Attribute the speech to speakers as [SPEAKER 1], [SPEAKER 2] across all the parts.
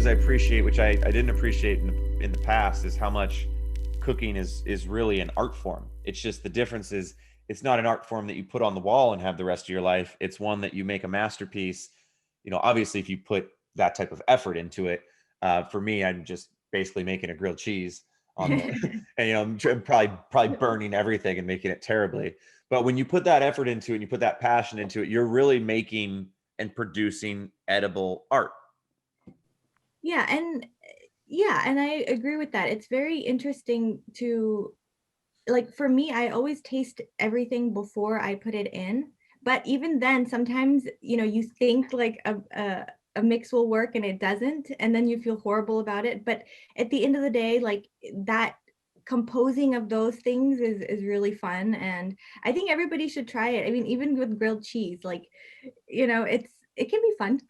[SPEAKER 1] I appreciate, which I didn't appreciate in the past, is how much cooking is really an art form. It's just the difference is it's not an art form that you put on the wall and have the rest of your life. It's one that you make a masterpiece. You know, obviously, if you put that type of effort into it, for me, I'm just basically making a grilled cheese on the, and I'm probably burning everything and making it terribly. But when you put that effort into it and you put that passion into it, you're really making and producing edible art.
[SPEAKER 2] Yeah, and I agree with that. It's very interesting to, like, for me, I always taste everything before I put it in. But even then, sometimes, you think like a mix will work and it doesn't, and then you feel horrible about it. But at the end of the day, like, that composing of those things is really fun, and I think everybody should try it. I mean, even with grilled cheese, like, it can be fun.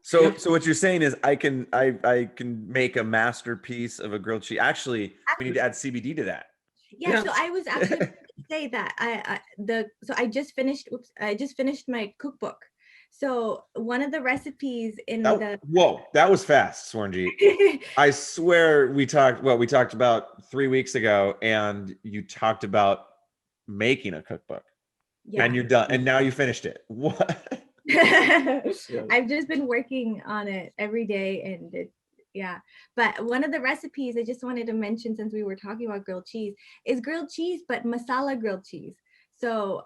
[SPEAKER 1] So what you're saying is I can make a masterpiece of a grilled cheese. Actually, we need to add CBD to that.
[SPEAKER 2] Yeah, so I was actually going to say that I just finished. Oops, I just finished my cookbook. So one of the recipes in the
[SPEAKER 1] Whoa, that was fast, Swarnjeet. I swear we talked about 3 weeks ago, and you talked about making a cookbook, and
[SPEAKER 2] yeah.
[SPEAKER 1] you're done, and now you finished it. What?
[SPEAKER 2] I've just been working on it every day, and yeah. But one of the recipes I just wanted to mention, since we were talking about grilled cheese, is grilled cheese, but masala grilled cheese. So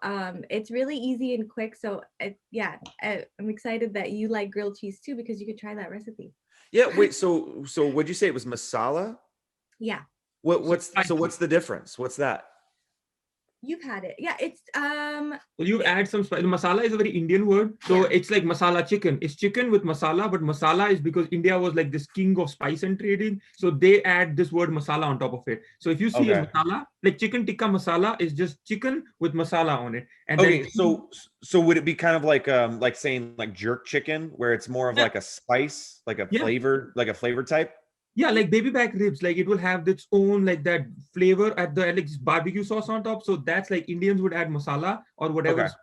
[SPEAKER 2] it's really easy and quick. So yeah, I'm excited that you like grilled cheese too, because you could try that recipe.
[SPEAKER 1] Yeah. Wait. So what'd you say it was masala?
[SPEAKER 2] Yeah,
[SPEAKER 1] What's the difference? What's that?
[SPEAKER 2] you've had it. Yeah, it's
[SPEAKER 3] Well, you add some spice. Masala is a very Indian word. So
[SPEAKER 2] Yeah.
[SPEAKER 3] it's like masala chicken. It's chicken with masala, but masala is because India was like this king of spice and trading. So they add this word masala on top of it. So if you see a
[SPEAKER 1] Okay.
[SPEAKER 3] masala, like chicken tikka masala is just chicken with masala on it. And
[SPEAKER 1] Okay.
[SPEAKER 3] then
[SPEAKER 1] So would it be kind of like saying like jerk chicken, where it's more of
[SPEAKER 3] yeah,
[SPEAKER 1] like a spice,
[SPEAKER 3] yeah,
[SPEAKER 1] like a flavor type?
[SPEAKER 3] yeah, like baby back ribs, like it will have its own like that flavor at the like barbecue sauce on top. So that's like Indians would add masala or
[SPEAKER 1] Okay.
[SPEAKER 3] whatever's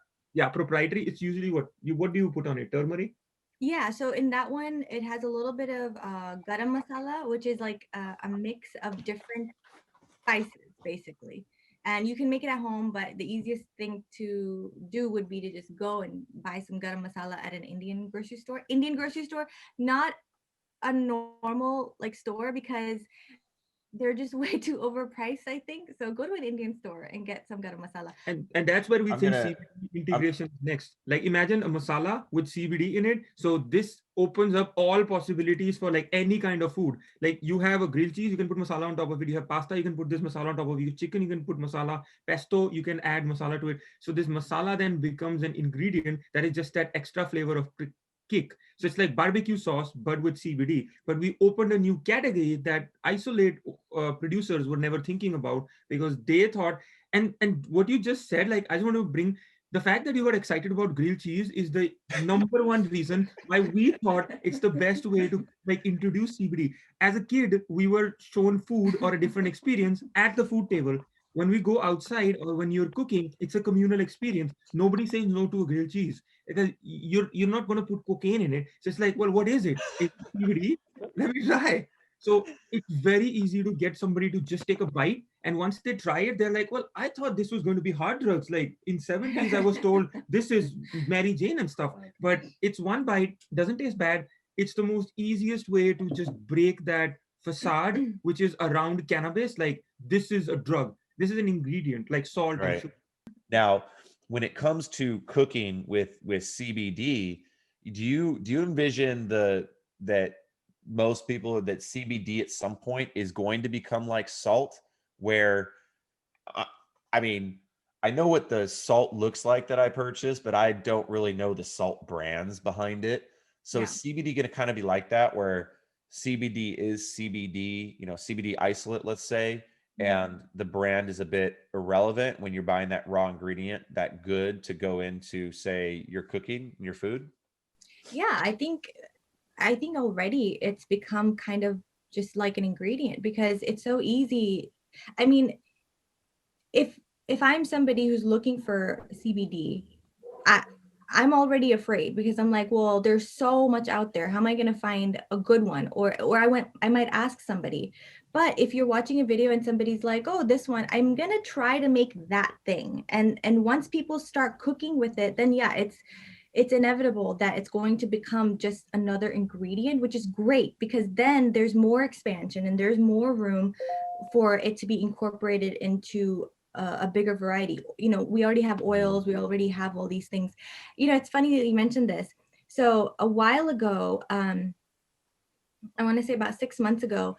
[SPEAKER 3] proprietary. It's usually what do you put on it? Turmeric?
[SPEAKER 2] Yeah, so in that one, it has a little bit of garam masala, which is like a mix of different spices, basically. And you can make it at home, but the easiest thing to do would be to just go and buy some garam masala at an Indian grocery store. Indian grocery store, not a normal like store, because they're just way too overpriced, I think. So go to an Indian store and get some garam masala.
[SPEAKER 3] And that's where we
[SPEAKER 1] I'm
[SPEAKER 3] think
[SPEAKER 1] gonna.
[SPEAKER 3] CBD
[SPEAKER 1] I'm,
[SPEAKER 3] integration is next. Like imagine a masala with CBD in it. So this opens up all possibilities for like any kind of food. Like you have a grilled cheese, you can put masala on top of it. You have pasta, you can put this masala on top of it. Chicken, you can put masala. Pesto, you can add masala to it. So this masala then becomes an ingredient that is just that extra flavor of kick. So it's like barbecue sauce, but with CBD. But we opened a new category that isolate producers were never thinking about because they thought, and what you just said, like I just want to bring the fact that you were excited about grilled cheese is the number one reason why we thought it's the best way to like introduce CBD. As a kid, we were shown food or a different experience at the food table. When we go outside or when you're cooking, it's a communal experience. Nobody says no to a grilled cheese because you're not going to put cocaine in it. So it's like, well, what is it? It's CBD. Let me try. So it's very easy to get somebody to just take a bite, and once they try it, they're like, well, I thought this was going to be hard drugs. Like in 70s, I was told this is Mary Jane and stuff. But it's one bite, doesn't taste bad. It's the most easiest way to just break that facade, which is around cannabis. Like this is a drug. This is an ingredient like salt and
[SPEAKER 1] right
[SPEAKER 3] sugar.
[SPEAKER 1] now, when it comes to cooking with CBD, do you envision that most people that CBD at some point is going to become like salt, where I, I mean, I know what the salt looks like that I purchased, but I don't really know the salt brands behind it. So
[SPEAKER 2] Yeah.
[SPEAKER 1] is CBD going to kind of be like that, where CBD is CBD, CBD isolate, let's say, and the brand is a bit irrelevant when you're buying that raw ingredient, that good to go into, say, your cooking, your food?
[SPEAKER 2] Yeah, I think already it's become kind of just like an ingredient, because it's so easy. I mean, if if I'm somebody who's looking for CBD, I'm already afraid because I'm like, well, there's so much out there. How am I going to find a good one? Or I might ask somebody. But if you're watching a video and somebody's like, oh, this one, I'm going to try to make that thing. And once people start cooking with it, then yeah, it's inevitable that it's going to become just another ingredient, which is great because then there's more expansion and there's more room for it to be incorporated into a bigger variety. You know, we already have oils, we already have all these things. You know, it's funny that you mentioned this. So a while ago, I want to say about 6 months ago,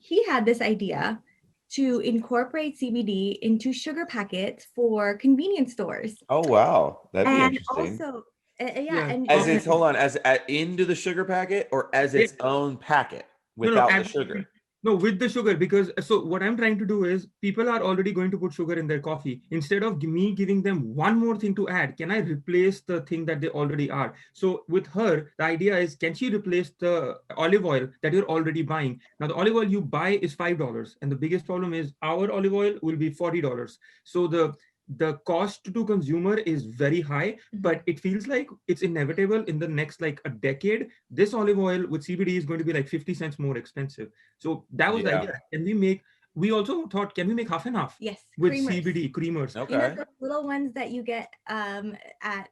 [SPEAKER 2] he had this idea to incorporate CBD into sugar packets for convenience stores.
[SPEAKER 1] Oh wow, that'd be
[SPEAKER 2] And
[SPEAKER 1] interesting.
[SPEAKER 2] also, yeah,
[SPEAKER 3] Yeah.
[SPEAKER 1] As it's hold on, as into the sugar packet or as
[SPEAKER 3] Yeah.
[SPEAKER 1] its own packet
[SPEAKER 3] No,
[SPEAKER 1] without the sugar.
[SPEAKER 3] no, with the sugar, because so what I'm trying to do is people are already going to put sugar in their coffee. Instead of me giving them one more thing to add, can I replace the thing that they already are? So with her, the idea is, can she replace the olive oil that you're already buying? Now, the olive oil you buy is $5, and the biggest problem is our olive oil will be $40. So the cost to consumer is very high, but it feels like it's inevitable in the next like a decade. This olive oil with CBD is going to be like 50 cents more expensive. So that was the
[SPEAKER 1] Yeah.
[SPEAKER 3] idea. Can we make, we also thought, can we make half and half?
[SPEAKER 2] yes,
[SPEAKER 3] With
[SPEAKER 2] creamers.
[SPEAKER 3] CBD creamers?
[SPEAKER 2] You know,
[SPEAKER 1] Okay.
[SPEAKER 2] the little ones that you get at,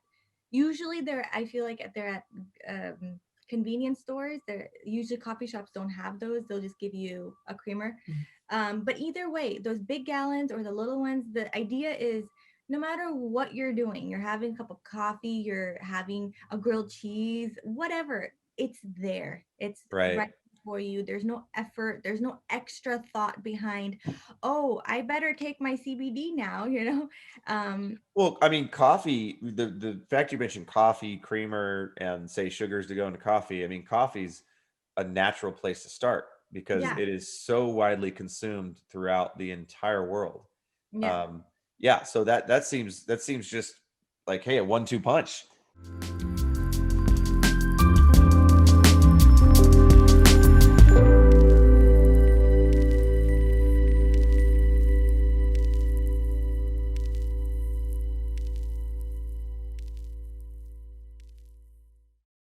[SPEAKER 2] usually I feel like they're at convenience stores. They're usually, coffee shops don't have those. They'll just give you a creamer. But either way, those big gallons or the little ones, the idea is no matter what you're doing, you're having a cup of coffee, you're having a grilled cheese, whatever, it's there. It's
[SPEAKER 1] Right.
[SPEAKER 2] right for you. There's no effort, there's no extra thought behind, oh, I better take my CBD now, you know?
[SPEAKER 1] Well, I mean, coffee, the fact you mentioned coffee, creamer, and say sugars to go into coffee, I mean, coffee's a natural place to start because
[SPEAKER 2] Yeah,
[SPEAKER 1] it is so widely consumed throughout the entire world.
[SPEAKER 2] yeah.
[SPEAKER 1] Um, yeah, so that seems just like, hey, a 1-2 punch.